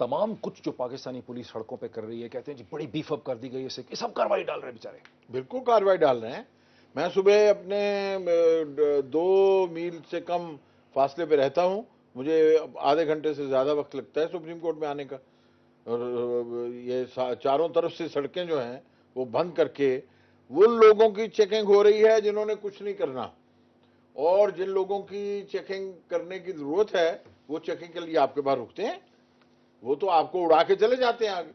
تمام کچھ جو پاکستانی پولیس سڑکوں پہ کر رہی ہے، کہتے ہیں جی بڑی بیف اپ کر دی گئی ہے، سب کارروائی ڈال رہے ہیں بیچارے. بالکل کارروائی ڈال رہے ہیں. میں صبح اپنے 2 میل سے کم فاصلے پہ رہتا ہوں، مجھے آدھے گھنٹے سے زیادہ وقت لگتا ہے سپریم کورٹ میں آنے کا. اور یہ چاروں طرف سے سڑکیں جو ہیں وہ بند کر کے ان لوگوں کی چیکنگ ہو رہی ہے جنہوں نے کچھ نہیں کرنا، اور جن لوگوں کی چیکنگ کرنے کی ضرورت ہے وہ چیکنگ کے لیے آپ کے باہر رکتے ہیں، وہ تو آپ کو اڑا کے چلے جاتے ہیں آگے،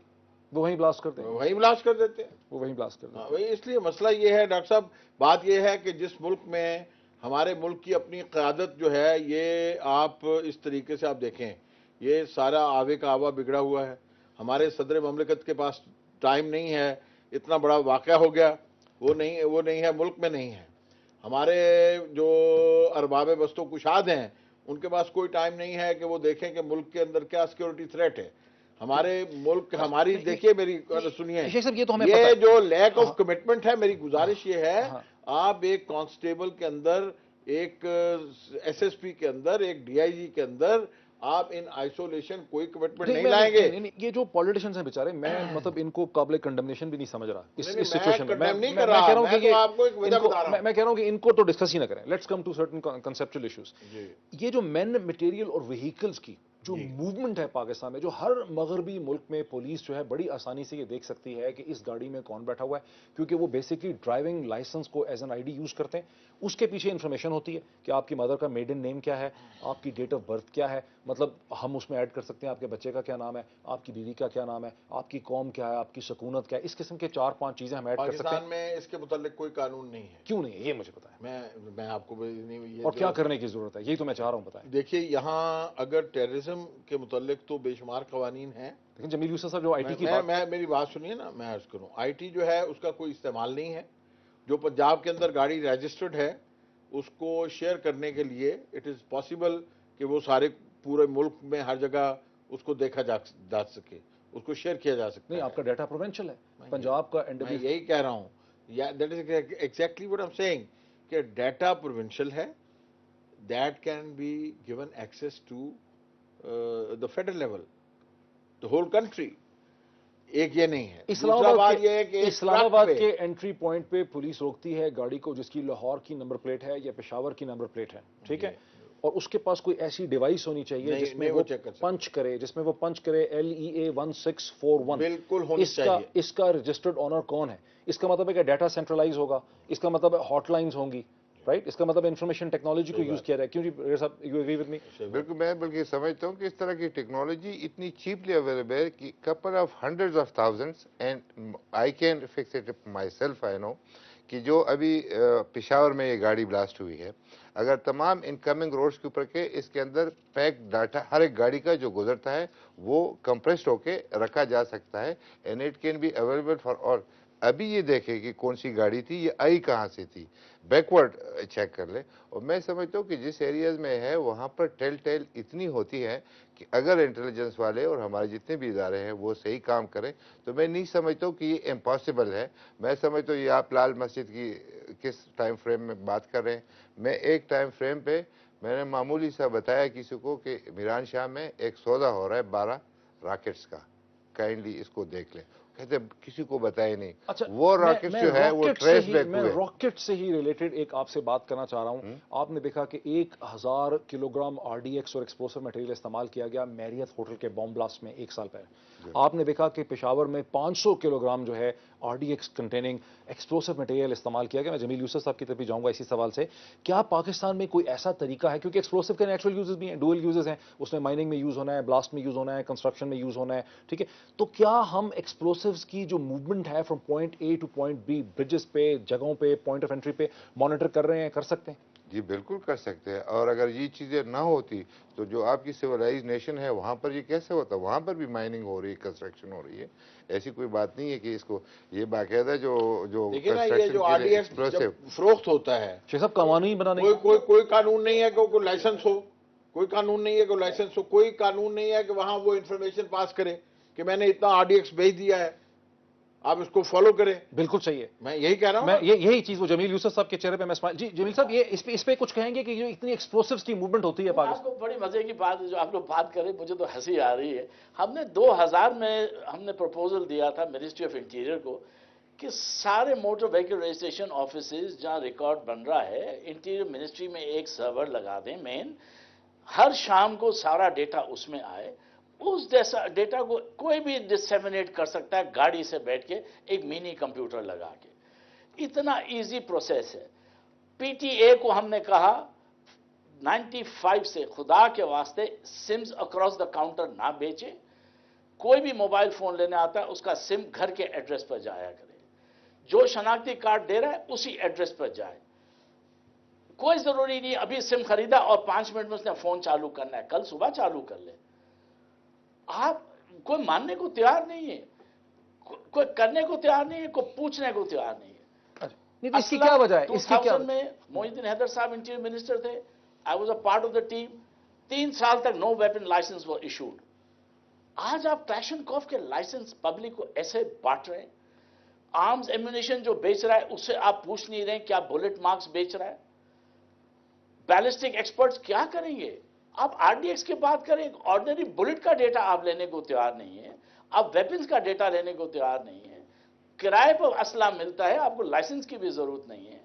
وہ وہیں بلاسٹ کرتے ہیں، وہیں بلاسٹ کر دیتے ہیں. وہ وہیں بلاسٹ کرتے ہیں. وہی اس لیے مسئلہ یہ ہے ڈاکٹر صاحب، بات یہ ہے کہ جس ملک میں ہمارے ملک کی اپنی قیادت جو ہے، یہ آپ اس طریقے سے آپ دیکھیں، یہ سارا آوے کا آوا بگڑا ہوا ہے. ہمارے صدر مملکت کے پاس ٹائم نہیں ہے، اتنا بڑا واقعہ ہو گیا، وہ نہیں ہے، ملک میں نہیں ہے. ہمارے جو ارباب بست و کشاد ہیں ان کے پاس کوئی ٹائم نہیں ہے کہ وہ دیکھیں کہ ملک کے اندر کیا سیکورٹی تھریٹ ہے. ہمارے ملک ہماری دیکھیے، میری سنیے، یہ جو لیک آف کمٹمنٹ ہے، میری گزارش یہ ہے، آپ ایک کانسٹیبل کے اندر، ایک ایس ایس پی کے اندر، ایک ڈی آئی جی کے اندر آپ ان آئسولیشن کوئی کمٹمنٹ نہیں لائیں گے. یہ جو پولیٹیشنز ہیں بیچارے، میں مطلب ان کو قابل کنڈمنیشن بھی نہیں سمجھ رہا اس سچویشن میں. میں کہہ رہا ہوں کہ ان کو تو ڈسکس ہی نہ کریں. Let's come to certain conceptual issues. یہ جو مین مٹیریل اور وہیکلز کی جو موومنٹ ہے پاکستان میں، جو ہر مغربی ملک میں پولیس جو ہے بڑی آسانی سے یہ دیکھ سکتی ہے کہ اس گاڑی میں کون بیٹھا ہوا ہے، کیونکہ وہ بیسکلی ڈرائیونگ لائسنس کو as an I D use کرتے ہیں. اس کے پیچھے انفارمیشن ہوتی ہے کہ آپ کی مدر کا میڈن نیم کیا ہے، آپ کی ڈیٹ آف برتھ کیا ہے، مطلب ہم اس میں ایڈ کر سکتے ہیں آپ کے بچے کا کیا نام ہے، آپ کی بیوی کا کیا نام ہے، آپ کی قوم کیا ہے، آپ کی سکونت کیا ہے. اس قسم کے 4-5 چیزیں ہم ایڈ کر سکتے ہیں. پاکستان میں اس کے متعلق کوئی قانون نہیں ہے. کیوں نہیں ہے یہ مجھے پتا ہے. میں آپ کو اور کیا کرنے کی ضرورت ہے، یہی تو میں چاہ رہا ہوں. بتائیں. دیکھیے، یہاں اگر ٹیررزم کے متعلق تو بے شمار قوانین ہیں، لیکن جمیل یوسف صاحب جو آئی ٹی کی میری بات سنیے نا، میں عرض کروں، آئی ٹی جو ہے اس کا کوئی استعمال نہیں ہے. جو پنجاب کے اندر گاڑی رجسٹرڈ ہے اس کو شیئر کرنے کے لیے اٹ از پاسبل کہ وہ سارے پورے ملک میں ہر جگہ اس کو دیکھا جا سکے، اس کو شیئر کیا جا سکتا ہے. نہیں، آپ کا ڈیٹا پروونشل ہے پنجاب کا. میں یہی کہہ رہا ہوں، that is exactly what I am seeing, کہ ڈیٹا پروونشل ہے. That can be given access to the federal level, the whole country. ایک یہ نہیں ہے. اسلام آباد کے انٹری پوائنٹ پہ پولیس روکتی ہے گاڑی کو جس کی لاہور کی نمبر پلیٹ ہے یا پشاور کی نمبر پلیٹ ہے، ٹھیک ہے، اور اس کے پاس کوئی ایسی ڈیوائس ہونی چاہیے جس میں وہ پنچ کرے LEA 1641. بالکل ہونی چاہیے. اس کا رجسٹرڈ آنر کون ہے؟ اس کا مطلب ہے کہ ڈیٹا سینٹرلائز ہوگا، اس کا مطلب ہے ہاٹ لائنز ہوں گی، رائٹ. اس کا مطلب انفارمیشن ٹیکنالوجی کو یوز کیا رہا ہے. کیوں جی صاحب، یو ایگری وتھ می؟ بالکل، میں بلکہ سمجھتا ہوں کہ اس طرح کی ٹیکنالوجی اتنی چیپلی اویلیبل ہے کہ couple of hundreds of thousands, and I can fix it myself, I know کہ جو ابھی پشاور میں یہ گاڑی بلاسٹ ہوئی ہے، اگر تمام انکمنگ روڈز کے اوپر کے اس کے اندر پیک ڈاٹا ہر ایک گاڑی کا جو گزرتا ہے وہ کمپریسڈ ہو کے رکھا جا سکتا ہے، and it can be available for all. ابھی یہ دیکھے کہ کون سی گاڑی تھی، یہ آئی کہاں سے تھی، بیکورڈ چیک کر لے. اور میں سمجھتا ہوں کہ جس ایریاز میں ہے وہاں پر ٹیل اتنی ہوتی ہے کہ اگر انٹیلیجنس والے اور ہمارے جتنے بھی ادارے ہیں وہ صحیح کام کریں تو میں نہیں سمجھتا ہوں کہ یہ امپاسبل ہے. میں سمجھتا ہوں یہ آپ لال مسجد کی کس ٹائم فریم میں بات کر رہے ہیں. میں ایک ٹائم فریم پہ میں نے معمولی سا بتایا کسی کو کہ میران شاہ میں ایک سودا ہو رہا ہے 12 راکٹس کا، کائنڈلی اس کو دیکھ لیں. کہتے کسی کو بتایا نہیں. وہ راکٹ جو ہے وہ ٹریس بیک ہوئے. میں راکٹ سے ہی ریلیٹڈ ایک آپ سے بات کرنا چاہ رہا ہوں. آپ نے دیکھا کہ 1000 کلو گرام RDX اور ایکسپلوسو مٹیریل استعمال کیا گیا میریت ہوٹل کے بام بلاسٹ میں 1 سال پہلے. آپ نے دیکھا کہ پشاور میں 500 کلو گرام جو ہے RDX کنٹیننگ ایکسپلوسو مٹیریل استعمال کیا گیا. میں جمیل یوسف صاحب کی طرف بھی جاؤں گا اسی سوال سے. کیا پاکستان میں کوئی ایسا طریقہ ہے، کیونکہ ایکسپلوسو کے نیچرل یوزز بھی ہیں، ڈوئل یوزز ہیں، اس میں مائننگ میں یوز ہونا ہے، بلاسٹ میں یوز ہونا ہے، کنسٹرکشن میں یوز ہونا ہے، ٹھیک ہے، تو کیا ہم ایکسپلوسوز کی جو موومنٹ ہے from point A to point B، bridges پہ، جگہوں پہ، پوائنٹ آف انٹری پہ مانیٹر کر رہے ہیں، کر سکتے ہیں؟ جی بالکل کر سکتے ہیں. اور اگر یہ چیزیں نہ ہوتی تو جو آپ کی سویلائز نیشن ہے وہاں پر یہ کیسے ہوتا؟ وہاں پر بھی مائننگ ہو رہی ہے، کنسٹرکشن ہو رہی ہے. ایسی کوئی بات نہیں ہے کہ اس کو یہ باقاعدہ جو جب فروخت ہوتا ہے سب قوانین بنانے کوئی قانون نہیں ہے کہ کوئی لائسنس ہو، کوئی قانون نہیں ہے کہ لائسنس ہو، کوئی قانون نہیں ہے کہ وہاں وہ انفارمیشن پاس کرے کہ میں نے اتنا RDX بھیج دیا ہے. آپ اس کو فالو کریں. بالکل چاہیے. میں یہی کہہ رہا ہوں. میں یہی چیز وہ جمیل یوسف صاحب کے چہرے پہ میں اسمائل. جی جمیل صاحب، یہ اس پہ کچھ کہیں گے کہ جو اتنی ایکسپلوسیوز کی موومنٹ ہوتی ہے آپ پاکستان. کو بڑی مزے کی بات جو آپ لوگ بات کریں، مجھے تو ہنسی آ رہی ہے. ہم نے 2000 میں ہم نے پروپوزل دیا تھا منسٹری آف انٹیریئر کو کہ سارے موٹر وہیکل رجسٹریشن آفیسز جہاں ریکارڈ بن رہا ہے، انٹیریئر منسٹری میں ایک سرور لگا دیں مین، ہر شام کو سارا ڈیٹا اس میں آئے. اس ڈیٹا کو کوئی بھی ڈسیمنیٹ کر سکتا ہے گاڑی سے بیٹھ کے ایک منی کمپیوٹر لگا کے. اتنا ایزی پروسیس ہے. پی ٹی اے کو ہم نے کہا 95 سے خدا کے واسطے سمز اکراس دا کاؤنٹر نہ بیچے. کوئی بھی موبائل فون لینے آتا ہے اس کا سم گھر کے ایڈریس پر جایا کرے. جو شناختی کارڈ دے رہا ہے اسی ایڈریس پر جائے. کوئی ضروری نہیں ابھی سم خریدا اور 5 منٹ میں اس نے فون چالو کرنا ہے، کل صبح چالو کر لے. آپ کوئی ماننے کو تیار نہیں ہے، کوئی کرنے کو تیار نہیں ہے، کوئی پوچھنے کو تیار نہیں ہے. اس کی کیا وجہ ہے؟ اس کی کیا 2000 میں محی الدین حیدر صاحب انٹیریئر منسٹر تھے. I was a part of the team. 3 سال تک نو ویپن لائسنس وہ ایشوڈ. آج آپ کلاشنکوف کے لائسنس پبلک کو ایسے بانٹ رہے ہیں. آرمز ایمونیشن جو بیچ رہا ہے اس سے آپ پوچھ نہیں رہے کیا بلٹ مارکس بیچ رہا ہے. بیلسٹک ایکسپرٹس کیا کریں گے؟ آپ آر ڈی ایکس کی بات کریں، آرڈنری بلٹ کا ڈیٹا آپ لینے کو تیار نہیں ہے. آپ ویپنز کا ڈیٹا لینے کو تیار نہیں ہے. کرائے پر اسلحہ ملتا ہے، آپ کو لائسنس کی بھی ضرورت نہیں ہے.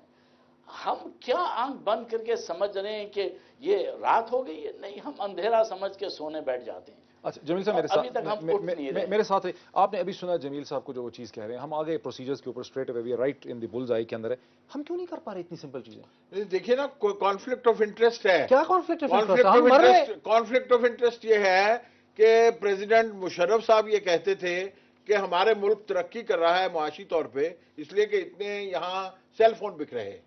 ہم کیا آنکھ بند کر کے سمجھ رہے ہیں کہ یہ رات ہو گئی ہے؟ نہیں، ہم اندھیرا سمجھ کے سونے بیٹھ جاتے ہیں. اچھا جمیل صاحب، ابھی تک ہم اٹھ نہیں رہے. میرے ساتھ آپ نے ابھی سنا جمیل صاحب کو جو وہ چیز کہہ رہے ہیں. ہم آگے پروسیجرز کے اوپر اسٹریٹ اوے رائٹ ان دی بلز آئی کے اندر ہے. ہم کیوں نہیں کر پا رہے اتنی سمپل چیزیں؟ دیکھیے نا، کانفلکٹ آف انٹرسٹ ہے. کیا conflict of interest? Conflict of interest یہ ہے کہ پریزیڈنٹ مشرف صاحب یہ کہتے تھے کہ ہمارے ملک ترقی کر رہا ہے معاشی طور پہ اس لیے کہ اتنے یہاں سیل فون بک رہے ہیں،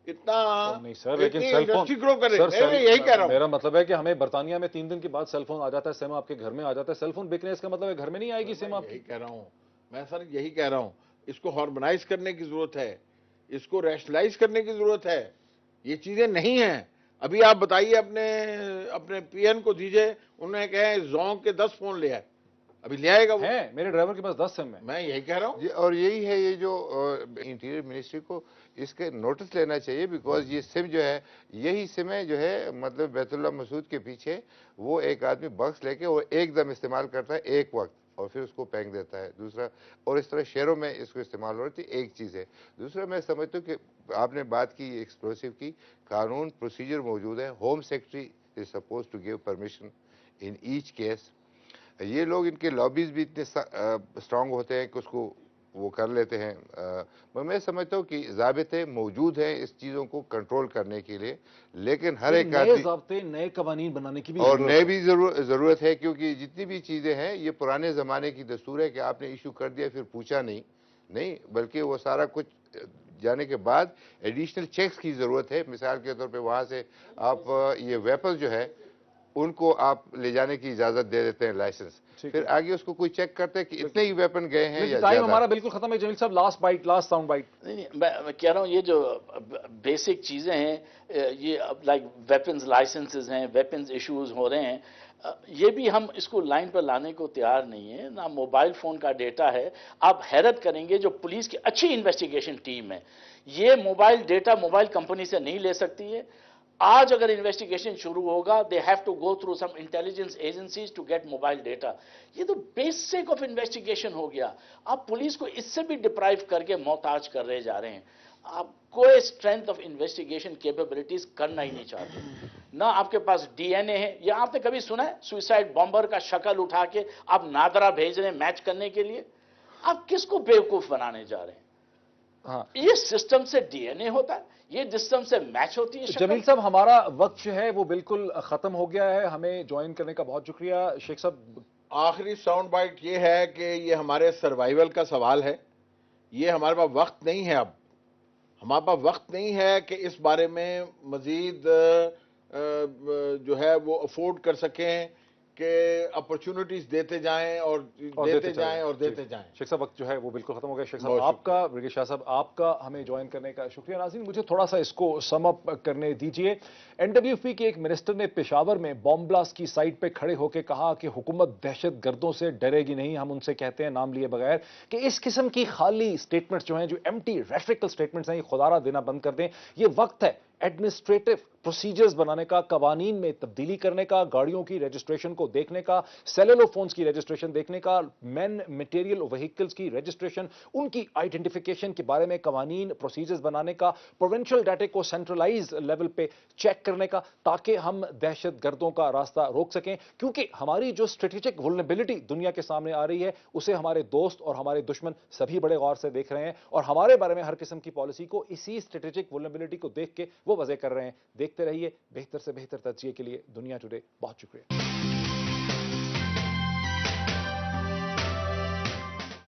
اتنا نہیں سر، لیکن سیل انڈسٹری فون گرو کر رہے ہیں. میں یہی کہہ رہا ہوں. میرا مطلب ہے کہ ہمیں برطانیہ میں 3 دن کے بعد سیل فون آ جاتا ہے، سیم آپ کے گھر میں آ جاتا ہے. سیل فون بک رہے ہیں، اس کا مطلب ہے گھر میں نہیں آئے گی سیم آپ کی. یہی کہہ رہا ہوں میں سر، یہی کہہ رہا ہوں. اس کو ہارمونائز کرنے کی ضرورت ہے، اس کو ریشنلائز کرنے کی ضرورت ہے. یہ چیزیں نہیں ہیں. ابھی آپ بتائیے اپنے پی این کو دیجئے، انہوں نے کہا زونگ کے 10 فون لے آئے. ابھی لے آئے گا وہ؟ میرے ڈرائیور کے پاس 10 سیم ہے. میں یہی کہہ رہا ہوں. اور یہی ہے یہ جو انٹیریئر منسٹری کو اس کے نوٹس لینا چاہیے، بیکاز یہ سم جو ہے، یہی سمیں جو ہے مطلب بیت اللہ مسعود کے پیچھے وہ ایک آدمی بکس لے کے وہ ایک دم استعمال کرتا ہے ایک وقت اور پھر اس کو پھینک دیتا ہے. دوسرا، اور اس طرح شہروں میں اس کو استعمال ہو رہی تھی. ایک چیز ہے. دوسرا، میں سمجھتا ہوں کہ آپ نے بات کی ایکسپلوسیو کی، قانون پروسیجر موجود ہے. Home secretary is suppose to give permission in each case. یہ لوگ ان کے لابیز بھی اتنے اسٹرانگ ہوتے ہیں کہ اس کو وہ کر لیتے ہیں. میں سمجھتا ہوں کہ ضابطے موجود ہیں اس چیزوں کو کنٹرول کرنے کے لیے، لیکن ہر ایک نئے ضابطے، نئے قوانین بنانے کی بھی اور نئے بھی ضرورت ہے، کیونکہ جتنی بھی چیزیں ہیں یہ پرانے زمانے کی دستور ہے کہ آپ نے ایشو کر دیا پھر پوچھا نہیں، بلکہ وہ سارا کچھ جانے کے بعد ایڈیشنل چیکس کی ضرورت ہے. مثال کے طور پہ وہاں سے آپ یہ ویپن جو ہے ان کو آپ لے جانے کی اجازت دے دیتے ہیں لائسنس، پھر آگے اس کو کوئی چیک کرتے ہیں کہ اتنے ہی ویپن گئے ہیں یا ٹائم زیادہ. ہمارا بالکل ختم ہے. جمیل صاحب لاسٹ ساؤنڈ بائٹ. نہیں، میں کہہ رہا ہوں یہ جو بیسک چیزیں ہیں، یہ لائک ویپنز لائسنسز ہیں، ویپنز ایشوز ہو رہے ہیں، یہ بھی ہم اس کو لائن پر لانے کو تیار نہیں ہے. نہ موبائل فون کا ڈیٹا ہے. آپ حیرت کریں گے جو پولیس کی اچھی انویسٹیگیشن ٹیم ہے، یہ موبائل ڈیٹا موبائل کمپنی سے نہیں لے سکتی ہے. آج اگر انویسٹیگیشن شروع ہوگا، they have to go through some intelligence agencies to get mobile data. یہ تو بیسک آف انویسٹیگیشن ہو گیا. آپ پولیس کو اس سے بھی ڈپرائیو کر کے محتاج کر رہے جا رہے ہیں. آپ کوئی اسٹرینتھ آف انویسٹیگیشن کیپیبلٹیز کرنا ہی نہیں چاہتے. نہ آپ کے پاس ڈی این اے ہے. یا آپ نے کبھی سنا ہے سوئسائڈ بامبر کا شکل اٹھا کے آپ نادرا بھیج رہے ہیں میچ کرنے کے لیے؟ آپ کس کو بیوقوف بنانے جا رہے ہیں؟ یہ سسٹم سے ڈی این اے ہوتا ہے، یہ سسٹم سے میچ ہوتی ہے. جمیل صاحب، ہمارا وقت جو ہے وہ بالکل ختم ہو گیا ہے. ہمیں جوائن کرنے کا بہت شکریہ. شیخ صاحب، آخری ساؤنڈ بائٹ یہ ہے کہ یہ ہمارے سروائیول کا سوال ہے. یہ ہمارے پاس وقت نہیں ہے. اب ہمارے پاس وقت نہیں ہے کہ اس بارے میں مزید جو ہے وہ افورڈ کر سکیں کہ اپرچونٹیز دیتے جائیں اور دیتے جائیں اور دیتے جائیں. شیخ صاحب وقت جو ہے وہ بالکل ختم ہو گیا. شیخ صاحب بہت آپ کا، برگیڈیئر شاہ صاحب آپ کا ہمیں جوائن کرنے کا شکریہ. ناظرین مجھے تھوڑا سا اس کو سم اپ کرنے دیجئے. NWP کے ایک منسٹر نے پشاور میں بام بلاسٹ کی سائٹ پہ کھڑے ہو کے کہا کہ حکومت دہشت گردوں سے ڈرے گی نہیں. ہم ان سے کہتے ہیں نام لیے بغیر کہ اس قسم کی خالی سٹیٹمنٹس جو ہیں، جو ایمٹی ریٹریکل سٹیٹمنٹس ہیں، یہ خدارہ دینا بند کر دیں. یہ وقت ہے ایڈمنسٹریٹو پروسیجرز بنانے کا، قوانین میں تبدیلی کرنے کا، گاڑیوں کی رجسٹریشن کو دیکھنے کا، سیلولر فونز کی رجسٹریشن دیکھنے کا، مین میٹیریل وہیکلز کی رجسٹریشن، ان کی آئیڈینٹیفیکیشن کے بارے میں قوانین پروسیجرز بنانے کا، پروونشل ڈاٹا کو سینٹرلائز لیول پہ چیک کرنے کا، تاکہ ہم دہشت گردوں کا راستہ روک سکیں. کیونکہ ہماری جو اسٹریٹجک ولنریبلٹی دنیا کے سامنے آ رہی ہے، اسے ہمارے دوست اور ہمارے دشمن سبھی بڑے غور سے دیکھ رہے ہیں، اور ہمارے بارے میں ہر قسم کی پالیسی کو اسی اسٹریٹجک ولنریبلٹی کو دیکھ کے وہ وضع کر رہے ہیں. دیکھتے رہیے. بہتر سے بہتر تجزیے کے لیے دنیا ٹوڈے. بہت شکریہ.